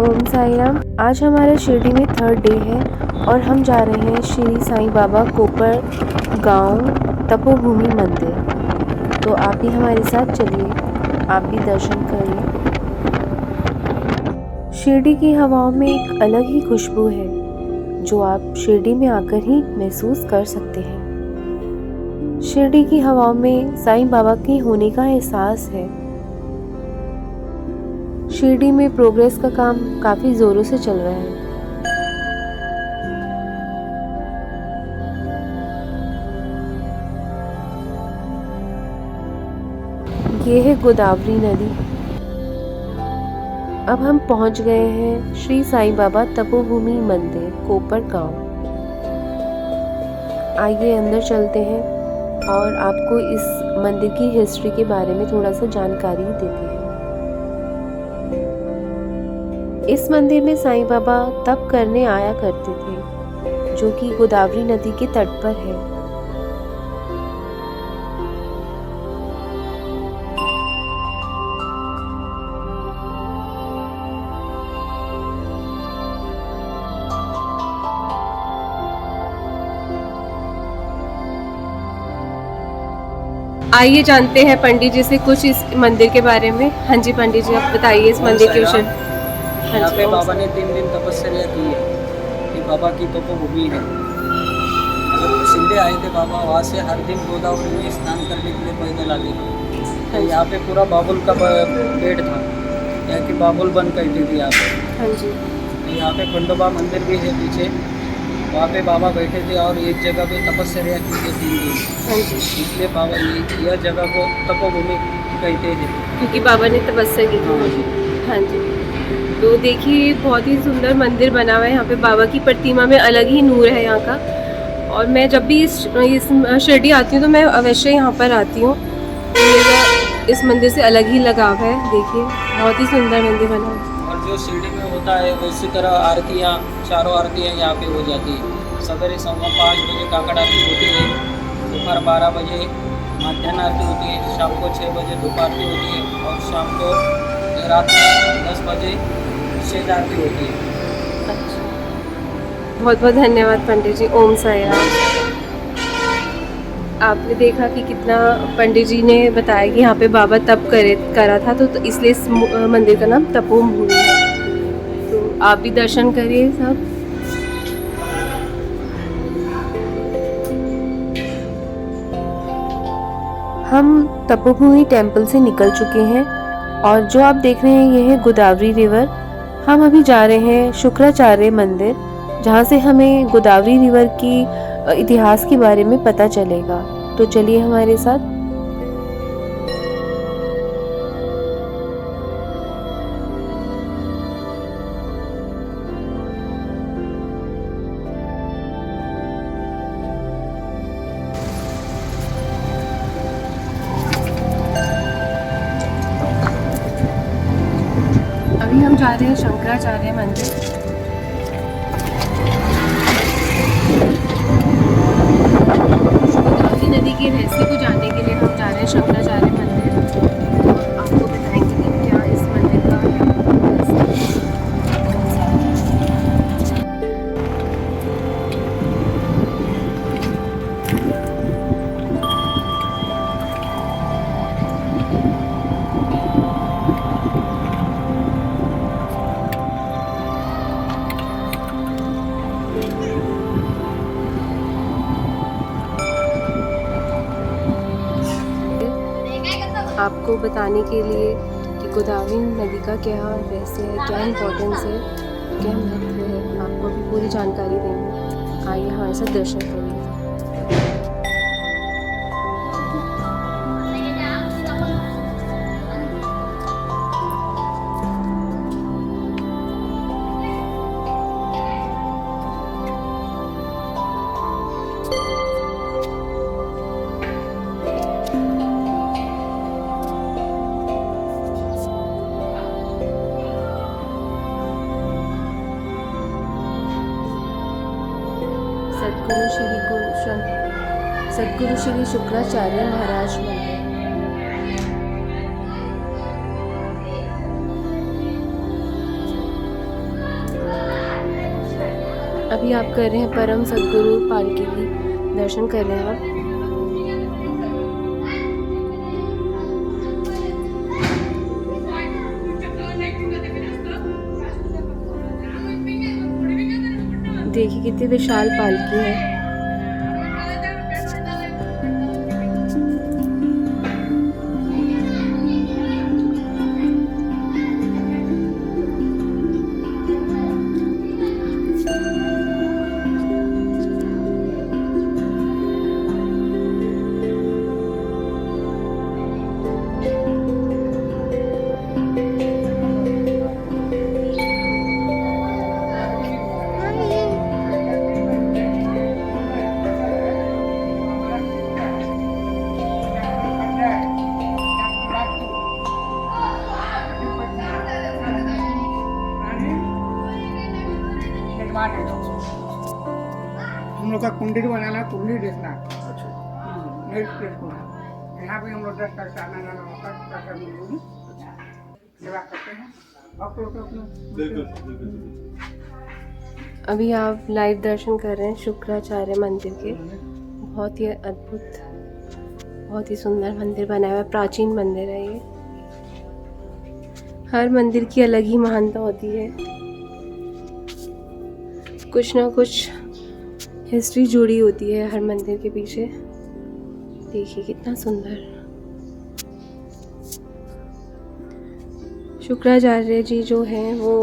ओम साई राम। आज हमारे शिरडी में थर्ड डे है और हम जा रहे हैं श्री साईं बाबा कोपर गांव तपोभूमि मंदिर। तो आप भी हमारे साथ चलिए, आप भी दर्शन करिए। शिरडी की हवाओं में एक अलग ही खुशबू है जो आप शिरडी में आकर ही महसूस कर सकते हैं। शिरडी की हवाओं में साईं बाबा के होने का एहसास है। शिरडी में प्रोग्रेस का काम काफी जोरों से चल रहा है। ये है गोदावरी नदी। अब हम पहुंच गए हैं श्री साईं बाबा तपोभूमि मंदिर कोपर गांव। आइए अंदर चलते हैं और आपको इस मंदिर की हिस्ट्री के बारे में थोड़ा सा जानकारी देते हैं। इस मंदिर में साईं बाबा तप करने आया करते थे, जो कि गोदावरी नदी के तट पर है। आइए जानते हैं पंडित जी से कुछ इस मंदिर के बारे में। हाँ जी पंडित जी, आप बताइए इस मंदिर के विषय। यहाँ पे बाबा ने 3 दिन तपस्या की है। ये बाबा की तपोभूमि है। जब शिरडी आए थे बाबा, वहाँ से हर दिन गोदावरी में स्नान करने के लिए पैदल आते थे। तो यहाँ पे पूरा बाबुल का पेड़ था, यहाँ की बाबुल बन करती थी यहाँ पे। हाँ जी। यहाँ पे खंडोबा मंदिर भी है पीछे, वहाँ पे बाबा बैठे थे और एक जगह पे तपस्या की थी 3 दिन। हाँ जी। इसलिए बाबा यह जगह को तपोभूमि कहते हैं, क्योंकि बाबा ने तपस्या की थी। हाँ जी। तो देखिए बहुत ही सुंदर मंदिर बना हुआ है। यहाँ पे बाबा की प्रतिमा में अलग ही नूर है यहाँ का। और मैं जब भी इस शिरडी आती हूँ तो मैं अवश्य यहाँ पर आती हूँ। मेरा इस मंदिर से अलग ही लगाव है। देखिए बहुत ही सुंदर मंदिर बना है। और जो शिरडी में होता है उसी तरह आरतियाँ, चारों आरतियाँ यहाँ पे हो जाती है। सवेरे 5:15 बजे काकड़ आरती होती है, दोपहर 12 बजे मध्याह्न आरती होती है, शाम को 6 बजे धूप आरती होती है और शाम को रात में 10 बजे शेष आरती होती है। अच्छा, बहुत बहुत धन्यवाद पंडित जी। ओम साई राम। आपने देखा कि कितना पंडित जी ने बताया कि यहाँ पे बाबा तप करा था, तो इसलिए इस मंदिर का नाम तपोभूमि है। तो आप भी दर्शन करिए सब। हम तपोभूमि टेम्पल से निकल चुके हैं और जो आप देख रहे हैं ये है गोदावरी रिवर। हम अभी जा रहे हैं शुक्राचार्य मंदिर, जहाँ से हमें गोदावरी रिवर की इतिहास के बारे में पता चलेगा। तो चलिए हमारे साथ। अभी हम जा रहे हैं शंकराचार्य मंदिर। गोदावरी नदी के रहस्य को जानने के लिए हम जा रहे हैं शंकराचार्य मंदिर। और आपको बताएंगे कि क्या इस मंदिर का रहस्य आपको बताने के लिए कि गोदावरी नदी का क्या रहस्य है, क्या इम्पोर्टेंस है, क्या महत्व है, आपको अभी पूरी जानकारी देंगे। आइए हमारे साथ दर्शन करिए। सद्गुरु श्री शुक्राचार्य महाराज मंदिर। अभी आप कर रहे हैं परम सद्गुरु पालकी की दर्शन कर रहे हैं आप। देखिए कितनी विशाल पालकी है। हम लोग का कुंडी बनाना, कुंडी देखना। नेक्स्ट प्लेस को यहाँ पे हम लोग 10 तक आना जाना होता है, सेवा करते हैं। आप लोग अपना अभी आप लाइव दर्शन कर रहे हैं शुक्राचार्य मंदिर के। बहुत ही अद्भुत, बहुत ही सुंदर मंदिर बनाया हुआ है। प्राचीन मंदिर है ये। हर मंदिर की अलग ही महानता होती है, कुछ ना कुछ हिस्ट्री जुड़ी होती है हर मंदिर के पीछे। देखिए कितना सुंदर। शुक्राचार्य जी जो हैं वो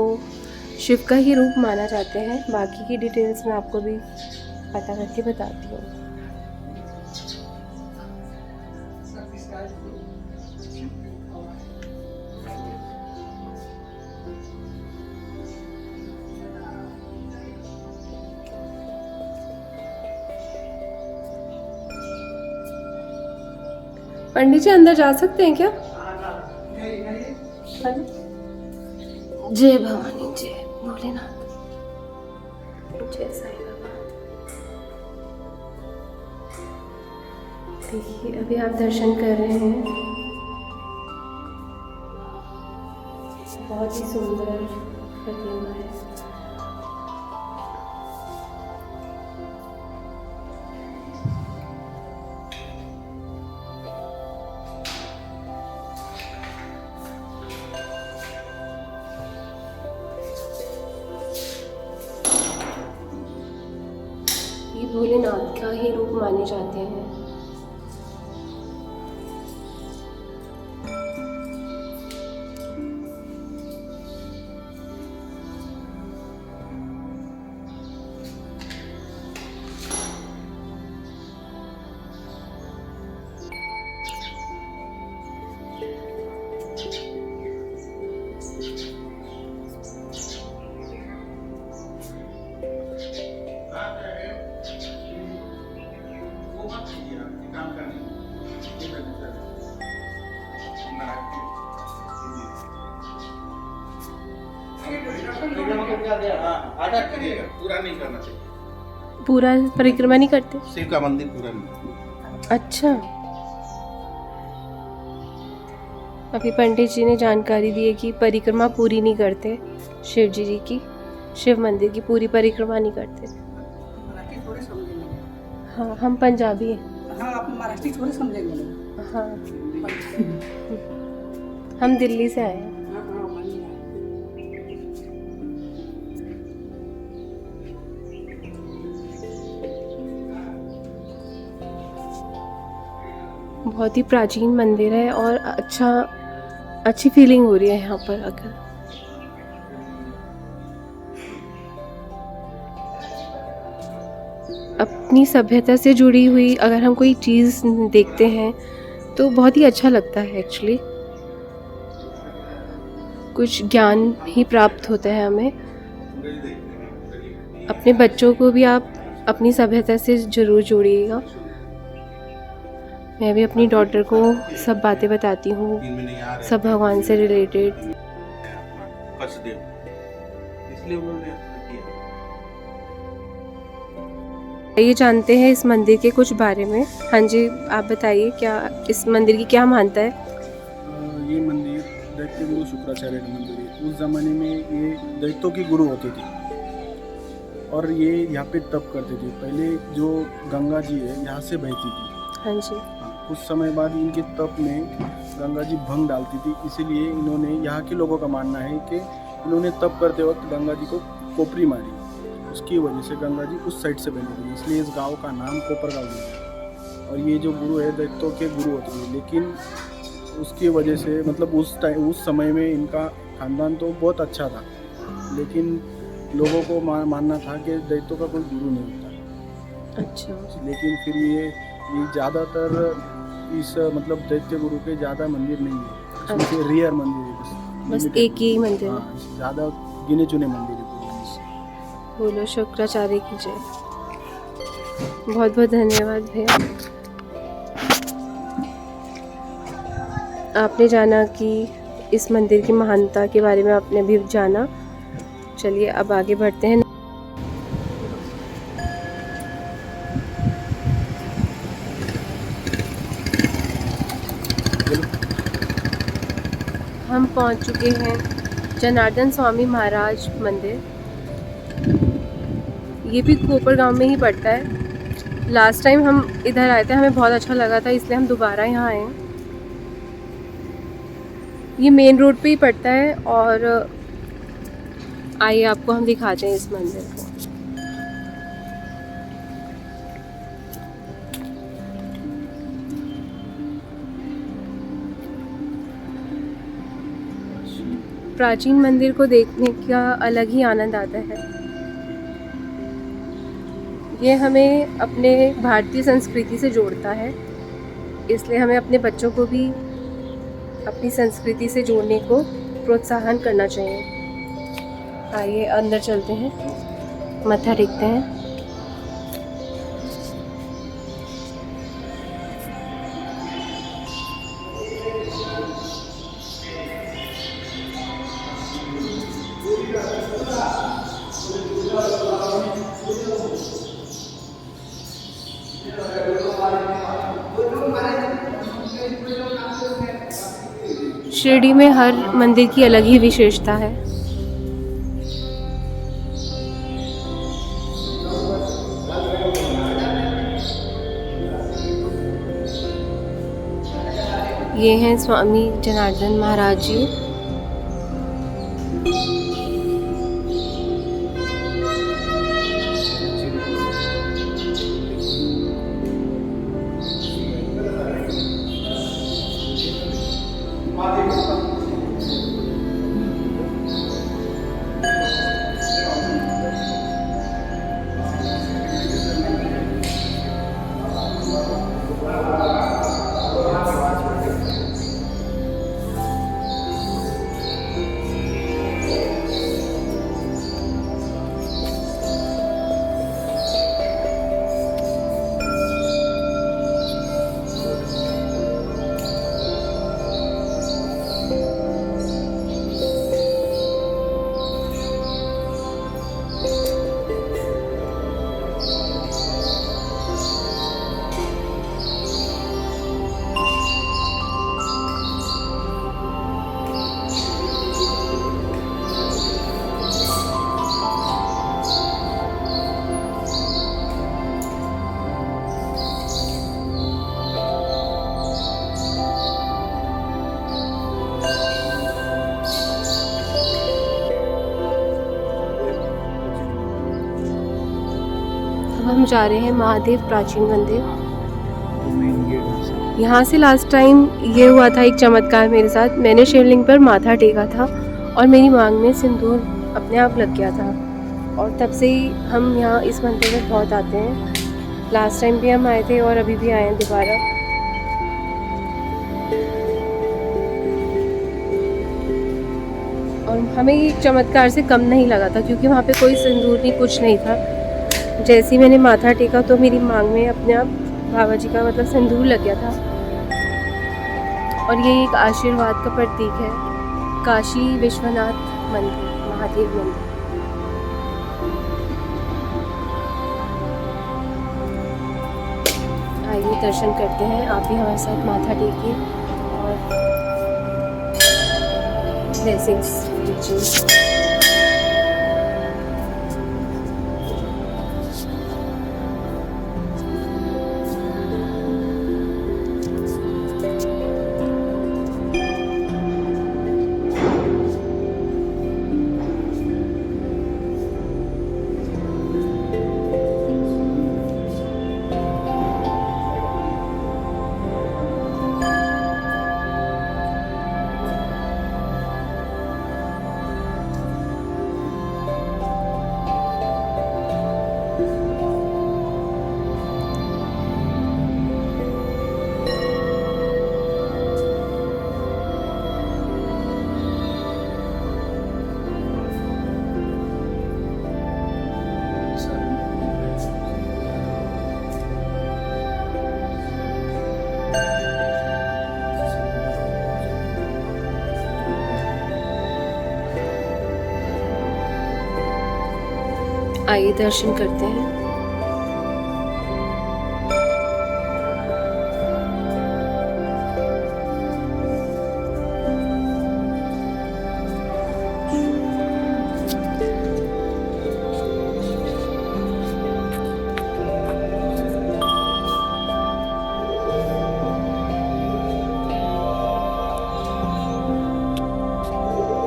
शिव का ही रूप माना जाते हैं। बाकी की डिटेल्स मैं आपको भी पता करके बताती हूँ। पंडित जी अंदर जा सकते हैं क्या? जय भवानी, जय भोलेनाथ, जय साईं बाबा। देखिए अभी आप दर्शन कर रहे हैं। बहुत ही सुंदर प्रतिमा है। ये भोलेनाथ का ही रूप माने जाते हैं। आधा कीजिएगा, पूरा नहीं करना चाहिए। पूरा परिक्रमा नहीं करते? शिव का मंदिर पूरा नहीं। अच्छा, अभी पंडित जी ने जानकारी दी है कि परिक्रमा पूरी नहीं करते शिव जी की, शिव मंदिर की पूरी परिक्रमा नहीं करते। मराठी थोड़े समझेंगे। हाँ हम पंजाबी हैं। हाँ आप मराठी थोड़े समझेंगे। हाँ हम दिल्ली से आए हैं। बहुत ही प्राचीन मंदिर है और अच्छी फीलिंग हो रही है यहाँ पर आकर। अपनी सभ्यता से जुड़ी हुई अगर हम कोई चीज़ देखते हैं तो बहुत ही अच्छा लगता है। एक्चुअली कुछ ज्ञान ही प्राप्त होता है हमें। अपने बच्चों को भी आप अपनी सभ्यता से ज़रूर जोड़िएगा। मैं भी अपनी डॉटर को सब बातें बताती हूँ, सब भगवान से रिलेटेड। ये जानते हैं इस मंदिर के कुछ बारे में। हाँ जी आप बताइए, क्या इस मंदिर की क्या मान्यता है? ये मंदिर दैत्य गुरु शुक्राचार्य का मंदिर है। उस ज़माने में ये दैत्यों की गुरु होती थी। और ये यहाँ पे तप करते थे। पहले जो गंगा जी है यहाँ से बहती थी। हाँ जी। कुछ समय बाद इनके तप में गंगा जी भंग डालती थी, इसीलिए इन्होंने, यहाँ के लोगों का मानना है कि इन्होंने तप करते वक्त गंगा जी को कोपरी मारी, उसकी वजह से गंगा जी उस साइड से बनी थी, इसलिए इस गांव का नाम कोपरगांव है। और ये जो गुरु है दैत्यों के गुरु होते हैं, लेकिन उसकी वजह से मतलब उस समय में इनका खानदान तो बहुत अच्छा था, लेकिन लोगों को मानना था कि दैत्यों का कोई गुरु नहीं होता। अच्छा। लेकिन फिर ये ज़्यादातर इस मतलब दैत्य गुरु के ज़्यादा मंदिर नहीं है, इसमें से रेयर मंदिर है, बस एक ही मंदिर है। हाँ, ज़्यादा गिने चुने मंदिर है। बोलो शुक्राचार्य की जय। बहुत बहुत धन्यवाद भैया। आपने जाना कि इस मंदिर की महानता के बारे में आपने भी जाना। चलिए अब आगे बढ़ते हैं। हम पहुंच चुके हैं जनार्दन स्वामी महाराज मंदिर। ये भी कोपरगांव में ही पड़ता है। लास्ट टाइम हम इधर आए थे, हमें बहुत अच्छा लगा था, इसलिए हम दोबारा यहाँ आए हैं। ये मेन रोड पे ही पड़ता है और आइए आपको हम दिखाते हैं इस मंदिर को। प्राचीन मंदिर को देखने का अलग ही आनंद आता है। ये हमें अपने भारतीय संस्कृति से जोड़ता है, इसलिए हमें अपने बच्चों को भी अपनी संस्कृति से जोड़ने को प्रोत्साहन करना चाहिए। आइए अंदर चलते हैं, मत्था टेकते हैं। शिरडी में हर मंदिर की अलग ही विशेषता है। ये हैं स्वामी जनार्दन महाराज जी। हम जा रहे हैं महादेव प्राचीन मंदिर। यहाँ से लास्ट टाइम ये हुआ था एक चमत्कार मेरे साथ। मैंने शिवलिंग पर माथा टेका था और मेरी मांग में सिंदूर अपने आप लग गया था, और तब से ही हम यहाँ इस मंदिर में बहुत आते हैं। लास्ट टाइम भी हम आए थे और अभी भी आए हैं दोबारा। और हमें ये चमत्कार से कम नहीं लगा था, क्योंकि वहाँ पे कोई सिंदूर नहीं, कुछ नहीं था। जैसे ही मैंने माथा टेका तो मेरी मांग में अपने आप बाबा जी का मतलब सिंदूर लग गया था। और ये एक आशीर्वाद का प्रतीक है। काशी विश्वनाथ मंदिर, महादेव मंदिर। आइए दर्शन करते हैं। आप भी हमारे साथ माथा टेकिए और ब्लेसिंग्स लीजिए। आइए दर्शन करते हैं।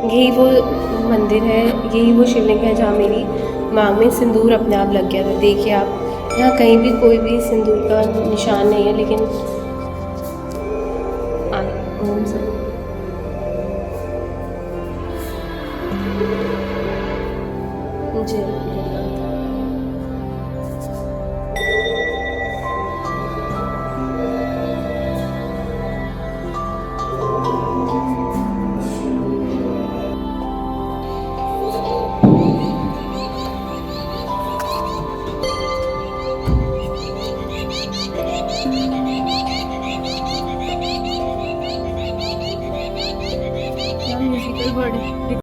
यही वो मंदिर है, यही वो शिवलिंग है जहाँ मेरी मांग में सिंदूर अपने आप लग गया था। देखिए आप, यहाँ कहीं भी कोई भी सिंदूर का निशान नहीं है, लेकिन ओम से जय